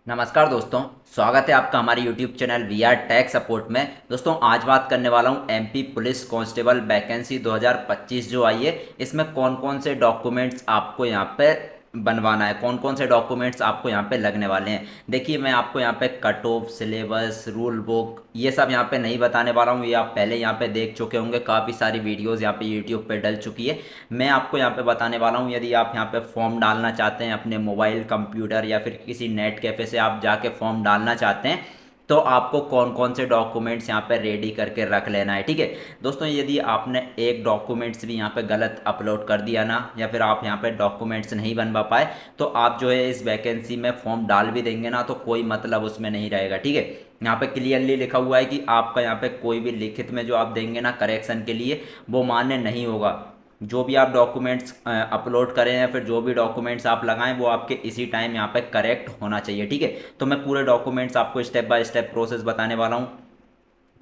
नमस्कार दोस्तों। स्वागत है आपका हमारे YouTube channel we are tech support में। दोस्तों आज बात करने वाला हूं एमपी पुलिस कांस्टेबल वैकेंसी 2025 जो आई है, इसमें कौन कौन से डॉक्यूमेंट्स आपको यहां पे बनवाना है, कौन कौन से डॉक्यूमेंट्स आपको यहां पे लगने वाले हैं। देखिए, मैं आपको यहां पे cut off, syllabus, rule book ये सब यहां पे नहीं बताने वाला हूं। ये आप पहले यहां पे देख चुके होंगे, काफ़ी सारी वीडियोस यहां पे यूट्यूब पे डल चुकी है। मैं आपको यहाँ पे बताने वाला हूँ, यदि आप यहाँ पे फॉर्म डालना चाहते हैं अपने मोबाइल, कंप्यूटर या फिर किसी नेट कैफ़े से आप जाके फॉर्म डालना चाहते हैं, तो आपको कौन कौन से डॉक्यूमेंट्स यहाँ पे रेडी करके रख लेना है। ठीक है दोस्तों, यदि आपने एक डॉक्यूमेंट्स भी यहाँ पे गलत अपलोड कर दिया ना, या फिर आप यहाँ पे डॉक्यूमेंट्स नहीं बनवा पाए, तो आप जो है इस वैकेंसी में फॉर्म डाल भी देंगे ना, तो कोई मतलब उसमें नहीं रहेगा। ठीक है, यहाँ पे क्लियरली लिखा हुआ है कि आपका यहाँ पे कोई भी लिखित में जो आप देंगे ना करेक्शन के लिए, वो मान्य नहीं होगा। जो भी आप डॉक्यूमेंट्स अपलोड करें या फिर जो भी डॉक्यूमेंट्स आप लगाएं, वो आपके इसी टाइम यहाँ पे करेक्ट होना चाहिए। ठीक है, तो मैं पूरे डॉक्यूमेंट्स आपको स्टेप बाय स्टेप प्रोसेस बताने वाला हूँ।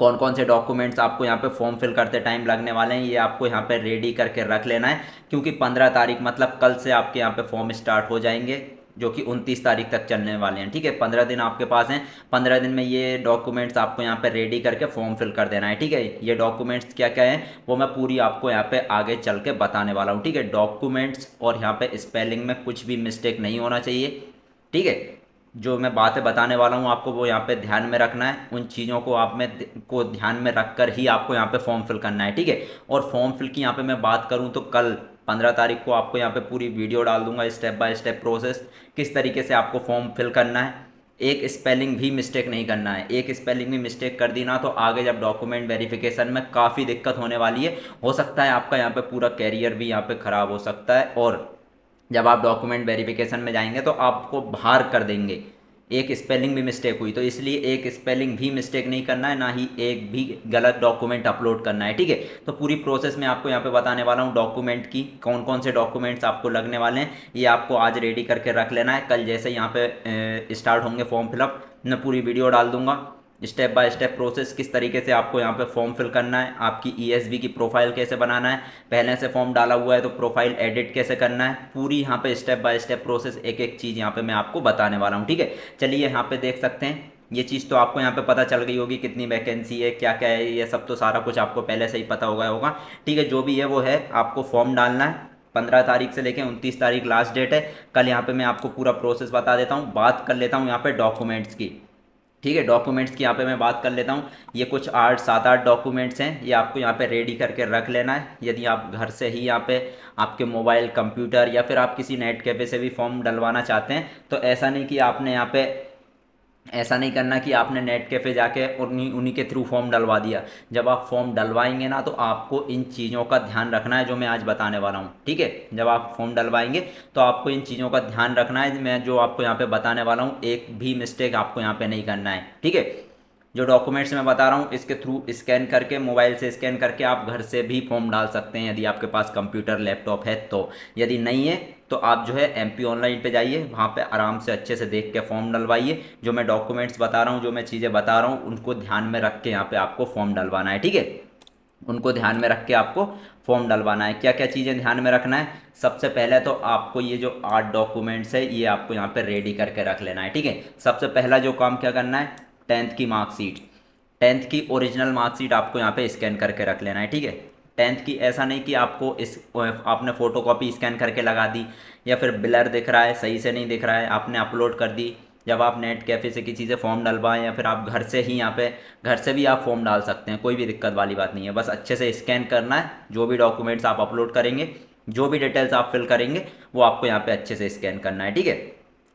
कौन कौन से डॉक्यूमेंट्स आपको यहाँ पे फॉर्म फिल करते टाइम लगने वाले हैं, ये आपको यहाँ पे रेडी करके रख लेना है, क्योंकि 15 तारीख मतलब कल से आपके यहाँ पे फॉर्म स्टार्ट हो जाएंगे, जो कि 29 तारीख तक चलने वाले हैं। ठीक है, 15 दिन आपके पास हैं। 15 दिन में ये डॉक्यूमेंट्स आपको यहाँ पे रेडी करके फॉर्म फिल कर देना है। ठीक है, ये डॉक्यूमेंट्स क्या क्या हैं वो मैं पूरी आपको यहाँ पे आगे चल के बताने वाला हूँ। ठीक है, डॉक्यूमेंट्स और यहाँ पे स्पेलिंग में कुछ भी मिस्टेक नहीं होना चाहिए। ठीक है, जो मैं बातें बताने वाला हूँ आपको, वो यहाँ पे ध्यान में रखना है। उन चीज़ों को आप में को ध्यान में रख कर ही आपको यहाँ पे फॉर्म फिल करना है। ठीक है, और फॉर्म फिल की यहाँ पे मैं बात करूँ तो कल 15 तारीख को आपको यहाँ पे पूरी वीडियो डाल दूंगा, स्टेप बाय स्टेप प्रोसेस किस तरीके से आपको फॉर्म फिल करना है। एक स्पेलिंग भी मिस्टेक नहीं करना है। एक स्पेलिंग भी मिस्टेक कर दी ना, तो आगे जब डॉक्यूमेंट वेरिफिकेशन में काफ़ी दिक्कत होने वाली है। हो सकता है आपका यहाँ पे पूरा कैरियर भी यहाँ पे ख़राब हो सकता है, और जब आप डॉक्यूमेंट वेरिफिकेशन में जाएंगे तो आपको बाहर कर देंगे एक स्पेलिंग भी मिस्टेक हुई तो। इसलिए एक स्पेलिंग भी मिस्टेक नहीं करना है, ना ही एक भी गलत डॉक्यूमेंट अपलोड करना है। ठीक है, तो पूरी प्रोसेस मैं आपको यहाँ पे बताने वाला हूँ डॉक्यूमेंट की, कौन कौन से डॉक्यूमेंट्स आपको लगने वाले हैं, ये आपको आज रेडी करके रख लेना है। कल जैसे यहाँ पे स्टार्ट होंगे फॉर्म फिलअप, मैं पूरी वीडियो डाल दूंगा, स्टेप बाय स्टेप प्रोसेस किस तरीके से आपको यहाँ पे फॉर्म फिल करना है, आपकी ईएसबी की प्रोफाइल कैसे बनाना है, पहले से फॉर्म डाला हुआ है तो प्रोफाइल एडिट कैसे करना है, पूरी यहाँ पे स्टेप बाय स्टेप प्रोसेस एक एक चीज़ यहाँ पे मैं आपको बताने वाला हूँ। ठीक है, चलिए यहाँ पे देख सकते हैं। ये चीज़ तो आपको यहाँ पे पता चल गई होगी, कितनी वैकेंसी है, क्या क्या है, ये सब तो सारा कुछ आपको पहले से ही पता होगा। ठीक है, जो भी है वो है, आपको फॉर्म डालना है। 15 तारीख से लेकर 29 तारीख लास्ट डेट है। कल यहाँ पे मैं आपको पूरा प्रोसेस बता देता हूँ। बात कर लेता हूँ यहाँ पे डॉक्यूमेंट्स की। ठीक है, डॉक्यूमेंट्स की यहाँ पे मैं बात कर लेता हूँ। ये कुछ 8 7 8 डॉक्यूमेंट्स हैं, ये आपको यहाँ पे रेडी करके रख लेना है। यदि आप घर से ही यहाँ पे आपके मोबाइल, कंप्यूटर या फिर आप किसी नेट कैफे से भी फॉर्म डलवाना चाहते हैं, तो ऐसा नहीं कि आपने यहाँ पे ऐसा नहीं करना कि आपने नेट कैफ़े जाके उन्हीं उन्हीं के थ्रू फॉर्म डलवा दिया। जब आप फॉर्म डलवाएंगे ना, तो आपको इन चीज़ों का ध्यान रखना है जो मैं आज बताने वाला हूँ। ठीक है, जब आप फॉर्म डलवाएंगे तो आपको इन चीज़ों का ध्यान रखना है, मैं जो आपको यहाँ पे बताने वाला हूँ, एक भी मिस्टेक आपको यहाँ पे नहीं करना है। ठीक है, जो डॉक्यूमेंट्स मैं बता रहा हूँ, इसके थ्रू स्कैन करके, मोबाइल से स्कैन करके आप घर से भी फॉर्म डाल सकते हैं, यदि आपके पास कंप्यूटर, लैपटॉप है तो। यदि नहीं है तो आप जो है एमपी ऑनलाइन पे जाइए, वहाँ पे आराम से अच्छे से देख के फॉर्म डलवाइए। जो मैं डॉक्यूमेंट्स बता रहा हूँ, जो मैं चीज़ें बता रहा हूँ, उनको ध्यान में रख के यहाँ पे आपको फॉर्म डलवाना है। ठीक है, उनको ध्यान में रख के आपको फॉर्म डलवाना है। क्या क्या चीज़ें ध्यान में रखना है, सबसे पहले तो आपको ये जो 8 डॉक्यूमेंट्स है, ये आपको यहाँ पे रेडी करके रख लेना है। ठीक है, सबसे पहला जो काम क्या करना है, 10th की मार्कशीट, 10th की ओरिजिनल मार्कशीट आपको यहाँ पे स्कैन करके रख लेना है। ठीक है, 10th की ऐसा नहीं कि आपको इस आपने फ़ोटो कॉपी स्कैन करके लगा दी, या फिर ब्लर दिख रहा है, सही से नहीं दिख रहा है, आपने अपलोड कर दी। जब आप नेट कैफ़े से किसी से फॉर्म डलवाएं, या फिर आप घर से ही यहाँ पे घर से भी आप फॉर्म डाल सकते हैं, कोई भी दिक्कत वाली बात नहीं है। बस अच्छे से स्कैन करना है, जो भी डॉक्यूमेंट्स आप अपलोड करेंगे, जो भी डिटेल्स आप फिल करेंगे, वो आपको यहाँ पे अच्छे से स्कैन करना है। ठीक है,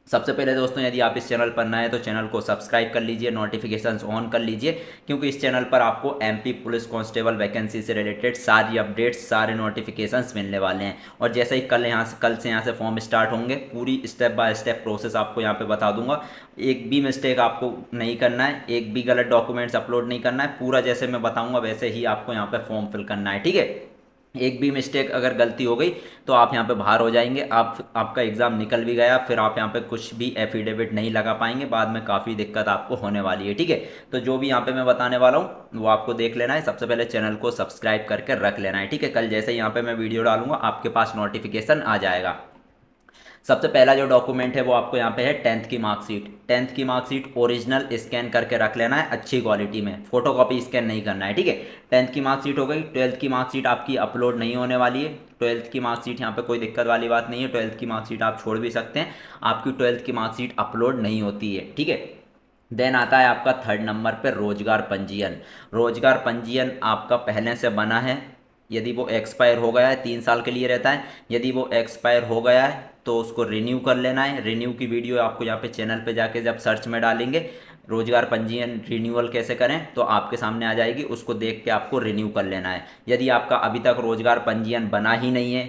सबसे पहले दोस्तों, यदि आप इस चैनल पर नए हैं तो चैनल को सब्सक्राइब कर लीजिए, नोटिफिकेशंस ऑन कर लीजिए, क्योंकि इस चैनल पर आपको एमपी पुलिस कांस्टेबल वैकेंसी से रिलेटेड सारी अपडेट्स, सारे नोटिफिकेशंस मिलने वाले हैं। और जैसे ही कल से यहाँ से फॉर्म स्टार्ट होंगे, पूरी स्टेप बाय स्टेप प्रोसेस आपको यहाँ पे बता दूंगा। एक भी मिस्टेक आपको नहीं करना है, एक भी गलत डॉक्यूमेंट्स अपलोड नहीं करना है, पूरा जैसे मैं बताऊँगा वैसे ही आपको यहाँ पे फॉर्म फिल करना है। ठीक है, एक भी मिस्टेक अगर गलती हो गई तो आप यहाँ पे बाहर हो जाएंगे, आपका एग्ज़ाम निकल भी गया, फिर आप यहाँ पे कुछ भी एफिडेविट नहीं लगा पाएंगे, बाद में काफ़ी दिक्कत आपको होने वाली है। ठीक है, तो जो भी यहाँ पे मैं बताने वाला हूँ वो आपको देख लेना है। सबसे पहले चैनल को सब्सक्राइब करके रख लेना है। ठीक है, कल जैसे यहाँ पे मैं वीडियो डालूंगा आपके पास नोटिफिकेशन आ जाएगा। सबसे पहला जो डॉक्यूमेंट है वो आपको यहाँ पे है 10th की मार्कशीट। 10th की मार्कशीट ओरिजिनल स्कैन करके रख लेना है अच्छी क्वालिटी में, फोटोकॉपी स्कैन नहीं करना है, ठीक है। 10th की मार्कशीट हो गई। 12th की मार्कशीट आपकी अपलोड नहीं होने वाली है। 12th की मार्कशीट यहाँ पे कोई दिक्कत वाली बात नहीं है, 12th की मार्कशीट आप छोड़ भी सकते हैं, आपकी 12th की मार्कशीट अपलोड नहीं होती है, ठीक है। देन आता है आपका थर्ड नंबर पे रोजगार पंजीयन। रोजगार पंजीयन आपका पहले से बना है, यदि वो एक्सपायर हो गया है, 3 साल के लिए रहता है, यदि वो एक्सपायर हो गया है तो उसको रिन्यू कर लेना है। रिन्यू की वीडियो आपको यहाँ पे चैनल पे जाके जब सर्च में डालेंगे रोजगार पंजीयन रिन्यूअल कैसे करें तो आपके सामने आ जाएगी, उसको देख के आपको रिन्यू कर लेना है। यदि आपका अभी तक रोजगार पंजीयन बना ही नहीं है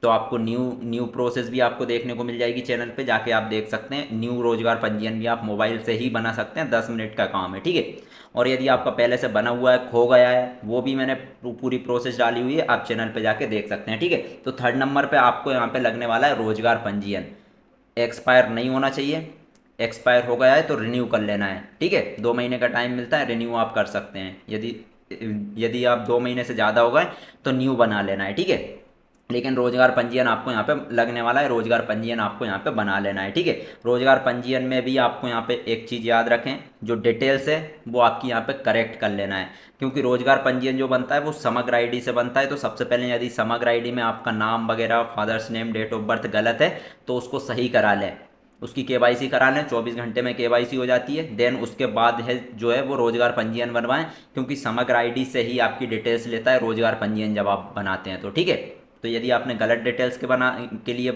तो आपको न्यू न्यू प्रोसेस भी आपको देखने को मिल जाएगी चैनल पे, जाके आप देख सकते हैं। न्यू रोजगार पंजीयन भी आप मोबाइल से ही बना सकते हैं, 10 मिनट का काम है, ठीक है। और यदि आपका पहले से बना हुआ है, खो गया है, वो भी मैंने पूरी प्रोसेस डाली हुई है, आप चैनल पे जाके देख सकते हैं, ठीक है। तो थर्ड नंबर पे आपको यहाँ पे लगने वाला है रोजगार पंजीयन। एक्सपायर नहीं होना चाहिए, एक्सपायर हो गया है तो रिन्यू कर लेना है, ठीक है। 2 महीने का टाइम मिलता है, रिन्यू आप कर सकते हैं। यदि यदि आप 2 महीने से ज़्यादा हो गए तो न्यू बना लेना है, ठीक है। लेकिन रोजगार पंजीयन आपको यहाँ पे लगने वाला है, रोजगार पंजीयन आपको यहाँ पे बना लेना है, ठीक है। रोजगार पंजीयन में भी आपको यहाँ पे एक चीज़ याद रखें, जो डिटेल्स है वो आपकी यहाँ पे करेक्ट कर लेना है, क्योंकि रोजगार पंजीयन जो बनता है वो समग्र आईडी से बनता है। तो सबसे पहले यदि समग्र आईडी में आपका नाम वगैरह, father's name, date of birth गलत है तो उसको सही करा लें, उसकी केवाईसी करा लें, 24 घंटे में केवाईसी हो जाती है। देन उसके बाद है जो है वो रोजगार पंजीयन बनवाएं, क्योंकि समग्र आईडी से ही आपकी डिटेल्स लेता है रोजगार पंजीयन जब आप बनाते हैं तो, ठीक है। तो यदि आपने गलत डिटेल्स के लिए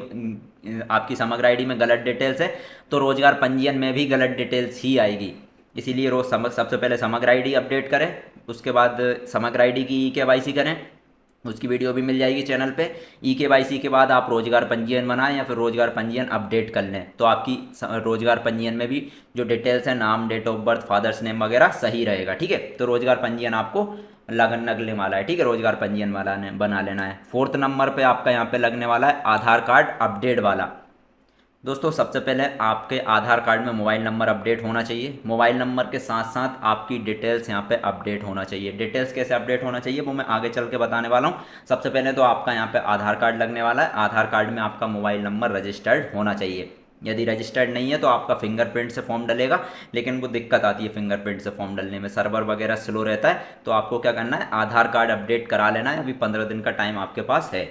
आपकी समग्र आईडी में गलत डिटेल्स है तो रोजगार पंजीयन में भी गलत डिटेल्स ही आएगी। इसीलिए रोज सबसे पहले समग्र आईडी अपडेट करें, उसके बाद समग्र आईडी की केवाईसी करें, उसकी वीडियो भी मिल जाएगी चैनल पे। ई के वाई सी के बाद आप रोजगार पंजीयन बनाएं या फिर रोजगार पंजीयन अपडेट कर लें तो आपकी रोजगार पंजीयन में भी जो डिटेल्स है, नाम, date of birth, father's name वगैरह सही रहेगा, ठीक है। तो रोजगार पंजीयन आपको लगने वाला है, ठीक है, रोजगार पंजीयन वाला ने बना लेना है। फोर्थ नंबर पे आपका यहाँ पे लगने वाला है आधार कार्ड अपडेट वाला। दोस्तों सबसे पहले आपके आधार कार्ड में मोबाइल नंबर अपडेट होना चाहिए, मोबाइल नंबर के साथ साथ आपकी डिटेल्स यहाँ पे अपडेट होना चाहिए। डिटेल्स कैसे अपडेट होना चाहिए वो मैं आगे चल के बताने वाला हूँ। सबसे पहले तो आपका यहाँ पे आधार कार्ड लगने वाला है, आधार कार्ड में आपका मोबाइल नंबर रजिस्टर्ड होना चाहिए। यदि रजिस्टर्ड नहीं है तो आपका फिंगरप्रिंट से फॉर्म डलेगा, लेकिन वो दिक्कत आती है फिंगरप्रिंट से फॉर्म डलने में, सर्वर वगैरह स्लो रहता है। तो आपको क्या करना है, आधार कार्ड अपडेट करा लेना है, अभी 15 दिन का टाइम आपके पास है।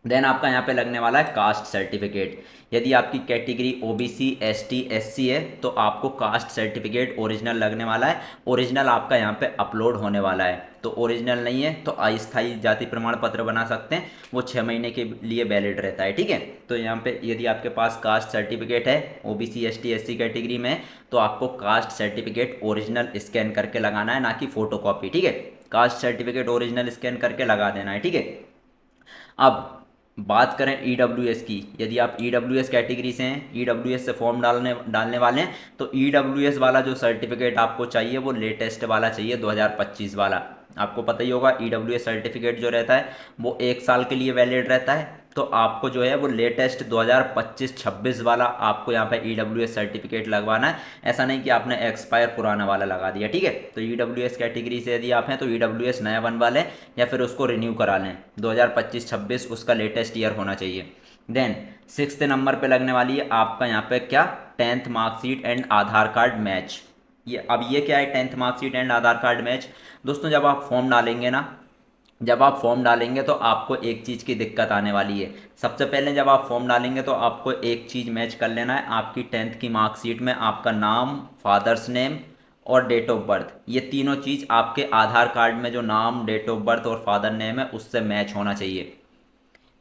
देन आपका यहाँ पे लगने वाला है कास्ट सर्टिफिकेट। यदि आपकी कैटेगरी ओबीसी, एसटी, एससी है तो आपको कास्ट सर्टिफिकेट ओरिजिनल लगने वाला है, ओरिजिनल आपका यहाँ पे अपलोड होने वाला है। तो ओरिजिनल नहीं है तो अस्थायी जाति प्रमाण पत्र बना सकते हैं, वो 6 महीने के लिए वैलिड रहता है, ठीक है। तो यहाँ पे यदि आपके पास कास्ट सर्टिफिकेट है ओबीसी, एसटी, एससी कैटेगरी में तो आपको कास्ट सर्टिफिकेट ओरिजिनल स्कैन करके लगाना है, ना कि फोटो कॉपी, ठीक है। कास्ट सर्टिफिकेट ओरिजिनल स्कैन करके लगा देना है, ठीक है। अब बात करें ईडब्ल्यूएस की, यदि आप ईडब्ल्यूएस कैटेगरी से हैं, ईडब्ल्यूएस से फॉर्म डालने वाले हैं तो ईडब्ल्यूएस वाला जो सर्टिफिकेट आपको चाहिए वो लेटेस्ट वाला चाहिए, 2025 वाला। आपको पता ही होगा ईडब्ल्यूएस सर्टिफिकेट जो रहता है वो 1 साल के लिए वैलिड रहता है, तो आपको जो है वो लेटेस्ट 2025-26 वाला आपको यहाँ पे ईडब्ल्यूएस सर्टिफिकेट लगवाना है। ऐसा नहीं कि आपने एक्सपायर पुराना वाला लगा दिया, ठीक है। तो ईडब्ल्यूएस कैटेगरी से यदि आप हैं तो ईडब्ल्यूएस नया बनवा लें या फिर उसको रिन्यू करा लें, 2025-26 उसका लेटेस्ट ईयर होना चाहिए। देन 6th नंबर पे लगने वाली है आपका यहाँ पे क्या, 10th marksheet and Aadhaar card match. ये क्या है 10th marksheet and Aadhaar card match. दोस्तों जब आप फॉर्म डालेंगे ना, जब आप फॉर्म डालेंगे तो आपको एक चीज़ की दिक्कत आने वाली है। सबसे पहले जब आप फॉर्म डालेंगे तो आपको एक चीज़ मैच कर लेना है, आपकी 10th की मार्कशीट में आपका नाम, फादर्स नेम और डेट ऑफ बर्थ, ये तीनों चीज़ आपके आधार कार्ड में जो नाम, डेट ऑफ बर्थ और फादर नेम है उससे मैच होना चाहिए।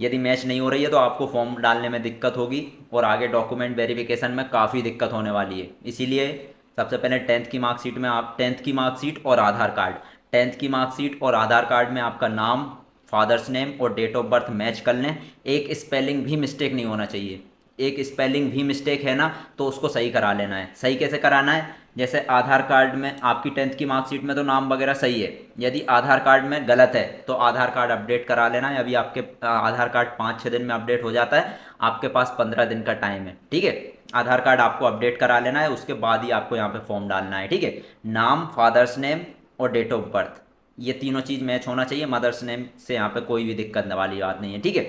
यदि मैच नहीं हो रही है तो आपको फॉर्म डालने में दिक्कत होगी और आगे डॉक्यूमेंट वेरिफिकेशन में काफ़ी दिक्कत होने वाली है। इसीलिए सबसे पहले 10th की मार्कशीट में आप 10th की मार्कशीट और आधार कार्ड, 10th की मार्कशीट और आधार कार्ड में आपका नाम, फादर्स नेम और डेट ऑफ बर्थ मैच कर लें। एक स्पेलिंग भी मिस्टेक नहीं होना चाहिए, एक स्पेलिंग भी मिस्टेक है ना तो उसको सही करा लेना है। सही कैसे कराना है, जैसे आधार कार्ड में आपकी 10th की मार्कशीट में तो नाम वगैरह सही है, यदि आधार कार्ड में गलत है तो आधार कार्ड अपडेट करा लेना है। अभी आपके आधार कार्ड 5-6 दिन में अपडेट हो जाता है, आपके पास 15 दिन का टाइम है, ठीक है। आधार कार्ड आपको अपडेट करा लेना है, उसके बाद ही आपको यहाँ पे फॉर्म डालना है, ठीक है। नाम, फादर्स नेम और डेट ऑफ बर्थ, ये तीनों चीज़ मैच होना चाहिए। मदर्स नेम से यहाँ पे कोई भी दिक्कत वाली बात नहीं है, ठीक है।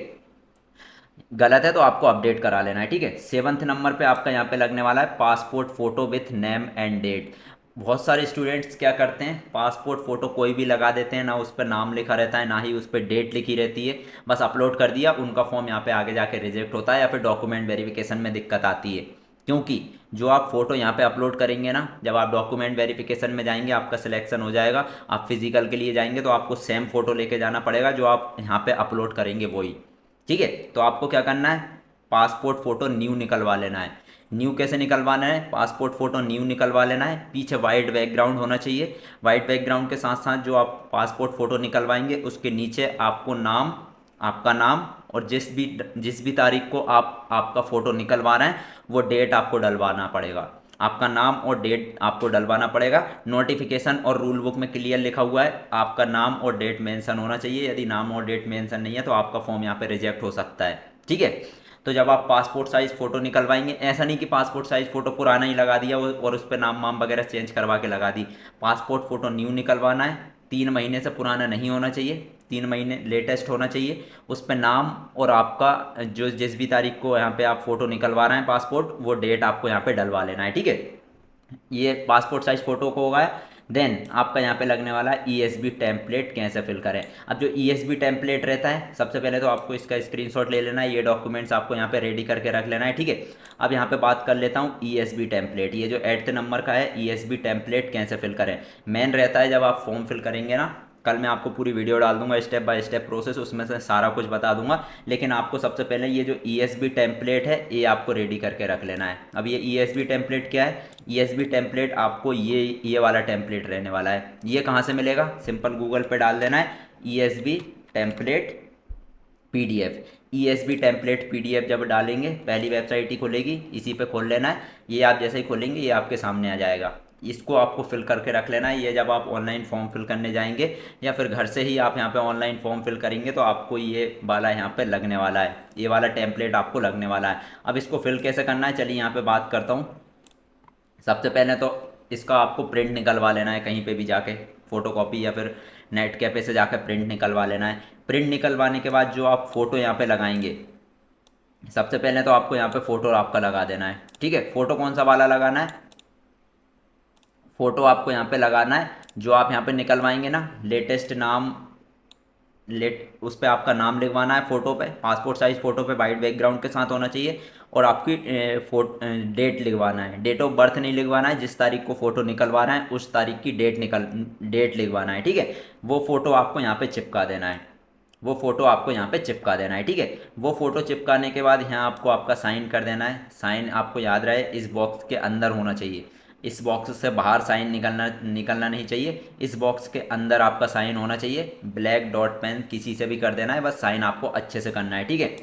गलत है तो आपको अपडेट करा लेना है, ठीक है। सेवन्थ नंबर पे आपका यहाँ पे लगने वाला है passport photo with name and date. बहुत सारे स्टूडेंट्स क्या करते हैं, पासपोर्ट फ़ोटो कोई भी लगा देते हैं, ना उस पर नाम लिखा रहता है ना ही उस पर डेट लिखी रहती है, बस अपलोड कर दिया, उनका फॉर्म यहाँ पे आगे जाके रिजेक्ट होता है या फिर डॉक्यूमेंट वेरिफिकेशन में दिक्कत आती है। क्योंकि जो आप फोटो यहाँ पे अपलोड करेंगे ना, जब आप डॉक्यूमेंट वेरिफिकेशन में जाएंगे आपका सिलेक्शन हो जाएगा, आप फिजिकल के लिए जाएंगे तो आपको सेम फोटो लेके जाना पड़ेगा जो आप यहाँ पे अपलोड करेंगे वही, ठीक है। तो आपको क्या करना है, पासपोर्ट फ़ोटो न्यू निकलवा लेना है। न्यू कैसे निकलवाना है, पासपोर्ट फ़ोटो न्यू निकलवा लेना है, पीछे वाइट बैकग्राउंड होना चाहिए। वाइट बैकग्राउंड के साथ साथ जो आप पासपोर्ट फ़ोटो निकलवाएंगे उसके नीचे आपको नाम, आपका नाम और जिस भी तारीख को आप आपका फ़ोटो निकलवा रहे हैं वो डेट आपको डलवाना पड़ेगा। आपका नाम और डेट आपको डलवाना पड़ेगा। नोटिफिकेशन और रूल बुक में क्लियर लिखा हुआ है आपका नाम और डेट मेंशन होना चाहिए, यदि नाम और डेट मेंशन नहीं है तो आपका फॉर्म यहाँ पे रिजेक्ट हो सकता है, ठीक है। तो जब आप पासपोर्ट साइज़ फ़ोटो निकलवाएंगे, ऐसा नहीं कि पासपोर्ट साइज़ फ़ोटो पुराना ही लगा दिया और उस पर नाम वाम वगैरह चेंज करवा के लगा दी। पासपोर्ट फ़ोटो न्यू निकलवाना है, 3 महीने से पुराना नहीं होना चाहिए, 3 महीने लेटेस्ट होना चाहिए। उस पर नाम और आपका जो जिस भी तारीख को यहाँ पे आप फ़ोटो निकलवा रहे हैं पासपोर्ट, वो डेट आपको यहाँ पे डलवा लेना है, ठीक है। ये पासपोर्ट साइज फोटो को होगा। देन आपका यहाँ पे लगने वाला है ईएसबी टेम्पलेट कैसे फिल करें। अब जो ईएसबी टेम्पलेट रहता है, सबसे पहले तो आपको इसका स्क्रीनशॉट ले लेना है, ये डॉक्यूमेंट्स आपको यहाँ पे रेडी करके रख लेना है, ठीक है। अब यहाँ पे बात कर लेता हूँ ईएसबी टेम्पलेट, ये जो 8th नंबर का है ईएसबी टेम्पलेट कैसे फिल करें। मेन रहता है जब आप फॉर्म फिल करेंगे ना, कल मैं आपको पूरी वीडियो डाल दूंगा स्टेप बाय स्टेप प्रोसेस, उसमें से सारा कुछ बता दूंगा, लेकिन आपको सबसे पहले ये जो ईएसबी टेम्पलेट है ये आपको रेडी करके रख लेना है। अब ये ईएसबी टेम्पलेट क्या है, ईएसबी टेम्पलेट आपको ये वाला टेम्पलेट रहने वाला है। ये कहाँ से मिलेगा, सिंपल गूगल पे डाल देना है ESB template PDF. ESB template PDF जब डालेंगे पहली वेबसाइट ही खुलेगी, इसी पे खोल लेना है। ये आप जैसे ही खोलेंगे ये आपके सामने आ जाएगा, इसको आपको फिल करके रख लेना है। ये जब आप ऑनलाइन फॉर्म फिल करने जाएंगे या फिर घर से ही आप यहाँ पे ऑनलाइन फॉर्म फिल करेंगे तो आपको ये वाला यहाँ पे लगने वाला है, ये वाला टेम्पलेट आपको लगने वाला है। अब इसको फिल कैसे करना है, चलिए यहाँ पे बात करता हूँ। सबसे पहले तो इसका आपको प्रिंट निकलवा लेना है कहीं पे भी जाके, फोटोकॉपी या फिर नेट कैफ़े से जाकर प्रिंट निकलवा लेना है। प्रिंट निकलवाने के बाद जो आप फ़ोटो यहाँ पे लगाएंगे, सबसे पहले तो आपको यहाँ पे फ़ोटो आपका लगा देना है, ठीक है। फ़ोटो कौन सा वाला लगाना है, फ़ोटो आपको यहाँ पे लगाना है जो आप यहाँ पे निकलवाएंगे ना, लेटेस्ट नाम, लेट उस पर आपका नाम लिखवाना है फ़ोटो पे, पासपोर्ट साइज़ फ़ोटो पे वाइट बैकग्राउंड के साथ होना चाहिए। और आपकी डेट लिखवाना है, डेट ऑफ बर्थ नहीं लिखवाना है, जिस तारीख को फ़ोटो निकलवा रहे हैं उस तारीख की डेट लिखवाना है, ठीक है। वो फ़ोटो आपको यहाँ पे चिपका देना है, वो फ़ोटो आपको यहाँ पे चिपका देना है, ठीक है। वो फ़ोटो चिपकाने के बाद यहाँ आपको आपका साइन कर देना है। साइन आपको याद रहे इस बॉक्स के अंदर होना चाहिए, इस बॉक्स से बाहर साइन निकलना निकलना नहीं चाहिए, इस बॉक्स के अंदर आपका साइन होना चाहिए। ब्लैक डॉट पेन किसी से भी कर देना है, बस साइन आपको अच्छे से करना है, ठीक है।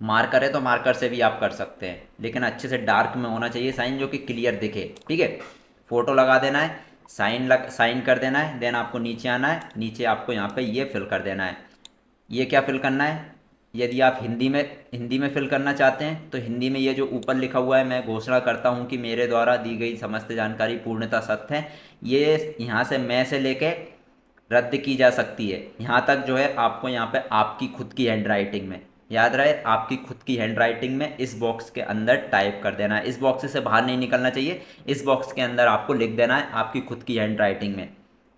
मार्कर है तो मार्कर से भी आप कर सकते हैं, लेकिन अच्छे से डार्क में होना चाहिए साइन, जो कि क्लियर दिखे, ठीक है। फोटो लगा देना है, साइन कर देना है। देन आपको नीचे आना है, नीचे आपको यहाँ पे ये फिल कर देना है। ये क्या फिल करना है, यदि आप हिंदी में फिल करना चाहते हैं तो हिंदी में ये जो ऊपर लिखा हुआ है, मैं घोषणा करता हूँ कि मेरे द्वारा दी गई समस्त जानकारी पूर्णतः सत्य है, ये यहाँ से मैं से लेके रद्द की जा सकती है, यहाँ तक जो है आपको यहाँ पे आपकी खुद की हैंड राइटिंग में, याद रहे आपकी खुद की हैंड राइटिंग में इस बॉक्स के अंदर टाइप कर देना है। इस बॉक्स से बाहर नहीं निकलना चाहिए, इस बॉक्स के अंदर आपको लिख देना है आपकी खुद की हैंड राइटिंग में,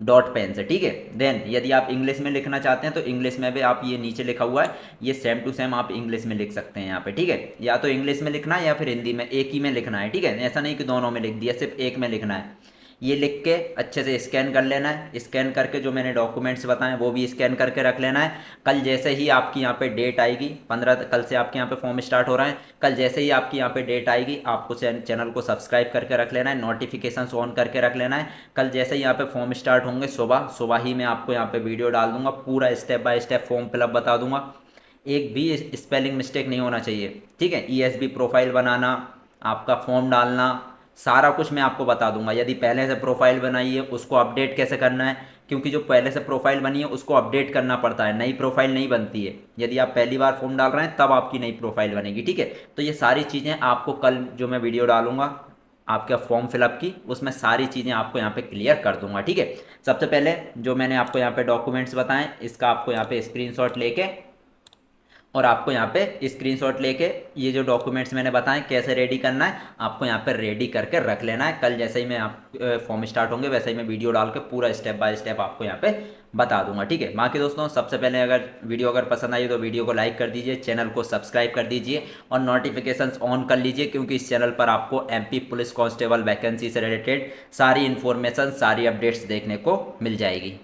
डॉट पेन से, ठीक है। देन यदि आप इंग्लिश में लिखना चाहते हैं तो इंग्लिश में भी आप ये नीचे लिखा हुआ है, ये सेम टू सेम आप इंग्लिश में लिख सकते हैं यहाँ पे, ठीक है। या तो इंग्लिश में लिखना है या फिर हिंदी में, एक ही में लिखना है, ठीक है। ऐसा नहीं कि दोनों में लिख दिया, सिर्फ एक में लिखना है। ये लिख के अच्छे से स्कैन कर लेना है, स्कैन करके जो मैंने डॉक्यूमेंट्स बताए वो भी स्कैन करके रख लेना है। कल जैसे ही आपकी यहाँ पे डेट आएगी, 15 कल से आपके यहाँ पे फॉर्म स्टार्ट हो रहा है, कल जैसे ही आपकी यहाँ पे डेट आएगी आपको चैनल को सब्सक्राइब करके रख लेना है, नोटिफिकेशन ऑन करके रख लेना है। कल जैसे ही यहाँ पे फॉर्म स्टार्ट होंगे सुबह सुबह ही मैं आपको यहाँ पे वीडियो डाल दूंगा, पूरा step by step form fill up बता दूंगा, एक भी स्पेलिंग मिस्टेक नहीं होना चाहिए, ठीक है। ईएसबी प्रोफाइल बनाना, आपका फॉर्म डालना, सारा कुछ मैं आपको बता दूंगा। यदि पहले से प्रोफाइल बनाई है उसको अपडेट कैसे करना है, क्योंकि जो पहले से प्रोफाइल बनी है उसको अपडेट करना पड़ता है, नई प्रोफाइल नहीं बनती है। यदि आप पहली बार फॉर्म डाल रहे हैं तब आपकी नई प्रोफाइल बनेगी, ठीक है। तो ये सारी चीज़ें आपको कल जो मैं वीडियो डालूंगा आपका फॉर्म फिलअप की, उसमें सारी चीज़ें आपको यहाँ पे क्लियर कर दूंगा, ठीक है। सबसे पहले जो मैंने आपको यहाँ पे डॉक्यूमेंट्स बताएं इसका आपको यहाँ पे स्क्रीनशॉट लेके और आपको यहाँ पे स्क्रीनशॉट लेके ये जो डॉक्यूमेंट्स मैंने बताए कैसे रेडी करना है, आपको यहाँ पे रेडी करके रख लेना है। कल जैसे ही मैं आप फॉर्म स्टार्ट होंगे वैसे ही मैं वीडियो डाल के पूरा स्टेप बाय स्टेप आपको यहाँ पे बता दूंगा, ठीक है। बाकी दोस्तों सबसे पहले अगर वीडियो अगर पसंद आई तो वीडियो को लाइक कर दीजिए, चैनल को सब्सक्राइब कर दीजिए और नोटिफिकेशंस ऑन कर लीजिए, क्योंकि इस चैनल पर आपको एमपी पुलिस कांस्टेबल वैकेंसी से रिलेटेड सारी इन्फॉर्मेशन, सारी अपडेट्स देखने को मिल जाएगी।